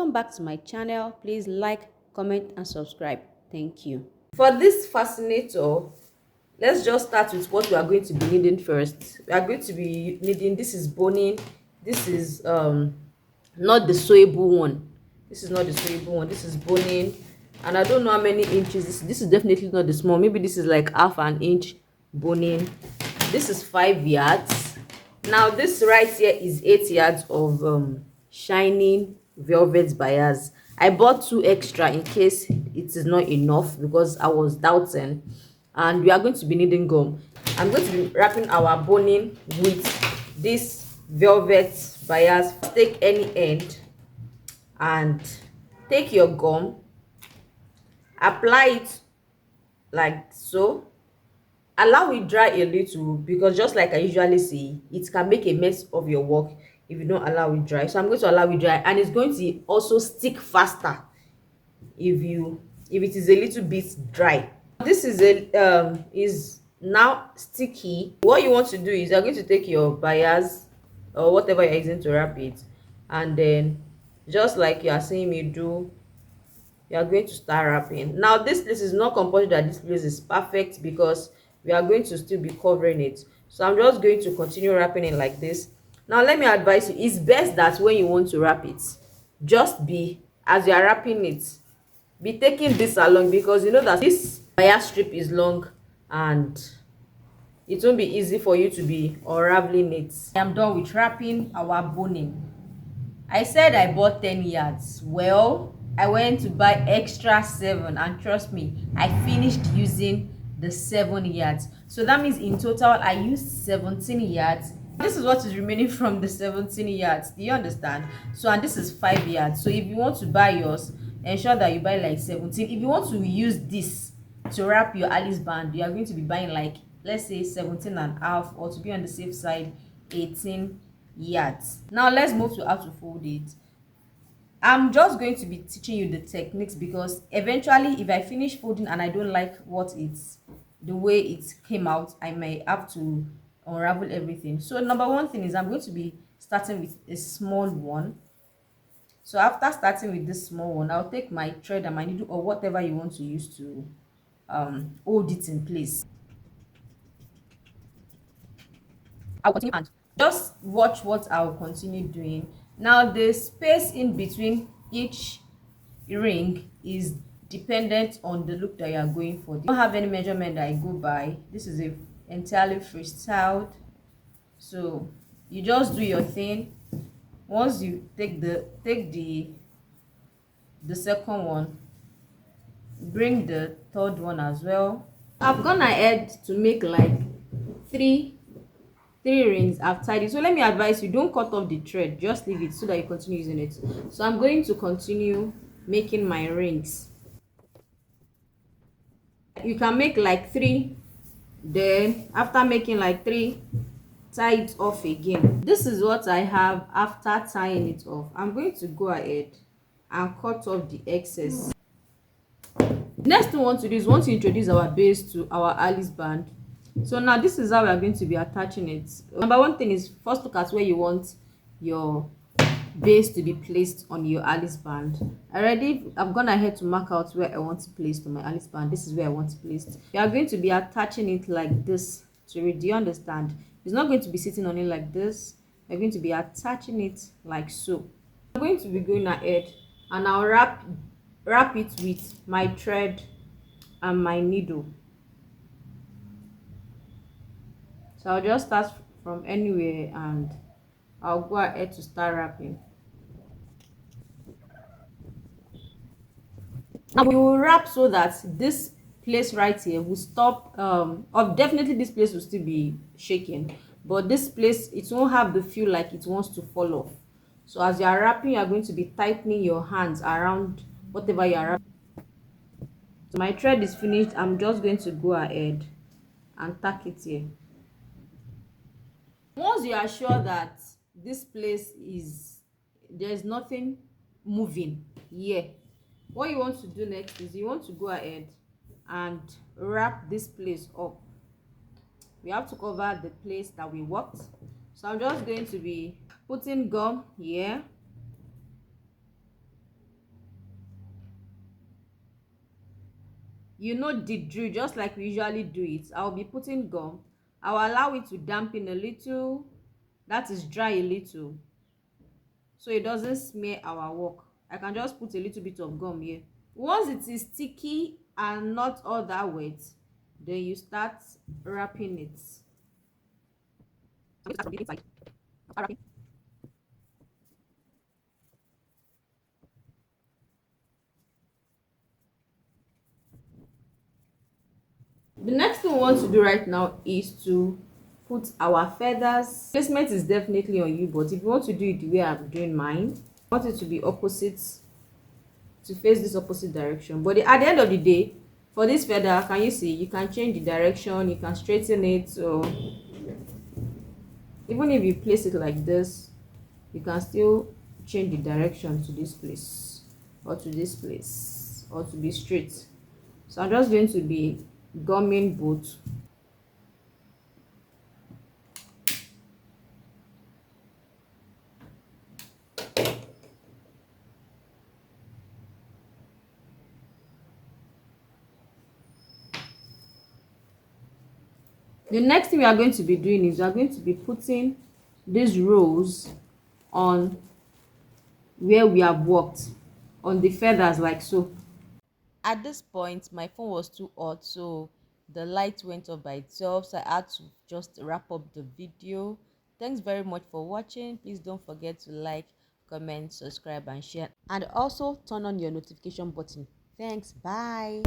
Welcome back to my channel. Please like, comment and subscribe. Thank you. For this fascinator, let's just start with what we are going to be needing first. We are going to be needing, this is boning, this is not the sewable one. This is not the sewable one, this is boning, and I don't know how many inches this is definitely not the small, maybe this is like half an inch boning. This is 5 yards. Now this right here is 8 yards of shining velvet bias. I bought 2 extra in case it is not enough because I was doubting. And we are going to be needing gum. I'm going to be wrapping our boning with this velvet bias. Take any end and take your gum, apply it like so, allow it dry a little, because just like I usually say, it can make a mess of your work if you don't allow it dry. So I'm going to allow it dry, and it's going to also stick faster if it is a little bit dry. This is now sticky. What you want to do is you're going to take your bias or whatever you're using to wrap it, and then just like you are seeing me do, you are going to start wrapping. Now this place is not compulsory that this place is perfect, because we are going to still be covering it. So I'm just going to continue wrapping it like this. Now let me advise you, it's best that when you want to wrap it, just be, as you are wrapping it, be taking this along, because you know that this bias strip is long and it won't be easy for you to be unraveling it. I am done with wrapping our boning. I said I bought 10 yards. Well, I went to buy extra 7, and trust me, I finished using the 7 yards. So that means in total I used 17 yards. This is what is remaining from the 17 yards. Do you understand? So, and this is 5 yards. So if you want to buy yours, ensure that you buy like 17. If you want to use this to wrap your Alice band, you are going to be buying like, let's say 17 and a half, or to be on the safe side, 18 yards. Now let's move to how to fold it. I'm just going to be teaching you the techniques, because eventually if I finish folding and I don't like the way it came out, I may have to unravel everything. So number one thing is I'm going to be starting with a small one. So after starting with this small one, I'll take my thread and my needle, or whatever you want to use to hold it in place. I'll continue, and just watch what I'll continue doing. Now the space in between each ring is dependent on the look that you are going for. I don't have any measurement that I go by. This is a entirely freestyled, so you just do your thing. Once you take the second one, bring the third one as well. I've gone ahead to make like three rings. I've tied it. So let me advise you, don't cut off the thread, just leave it so that you continue using it. So I'm going to continue making my rings. You can make like 3, then after making like 3, tie it off again. This is what I have after tying it off. I'm going to go ahead and cut off the excess. The next thing we want to do is we want to introduce our base to our Alice band. So now this is how we are going to be attaching it. Number one thing is, first look at where you want your base to be placed on your Alice band. I've gone ahead to mark out where I want to place to my Alice band. This is where I want to place it. We are going to be attaching it like this to it. Do you understand? It's not going to be sitting on it like this. We're going to be attaching it like so. I'm going to be going ahead and I'll wrap it with my thread and my needle. So I'll just start from anywhere and I'll go ahead to start wrapping. Now we will wrap so that this place right here will stop, definitely this place will still be shaking, but this place, it won't have the feel like it wants to fall off. So as you are wrapping, you are going to be tightening your hands around whatever you are wrapping. So my thread is finished. I'm just going to go ahead and tack it here. Once you are sure that this place there's nothing moving here, what you want to do next is you want to go ahead and wrap this place up. We have to cover the place that we worked. So I'm just going to be putting gum here, you know the drill. Just like we usually do it, I'll be putting gum. I'll allow it to dampen a little, that is dry a little, so it doesn't smear our work. I can just put a little bit of gum here. Once it is sticky and not all that wet, then you start wrapping it. I'm going to start from the inside. Start wrapping. The next thing we want to do right now is to put our feathers. Placement is definitely on you, but if you want to do it the way I'm doing mine, I want it to be opposite, to face this opposite direction. But at the end of the day, for this feather, can you see, you can change the direction, you can straighten it. So even if you place it like this, you can still change the direction to this place or to this place or to be straight. So I'm just going to be gumming both. The next thing we are going to be doing is we are going to be putting these rows on where we have worked, on the feathers, like so. At this point, my phone was too hot, so the light went off by itself, so I had to just wrap up the video. Thanks very much for watching. Please don't forget to like, comment, subscribe and share, and also turn on your notification button. Thanks. Bye.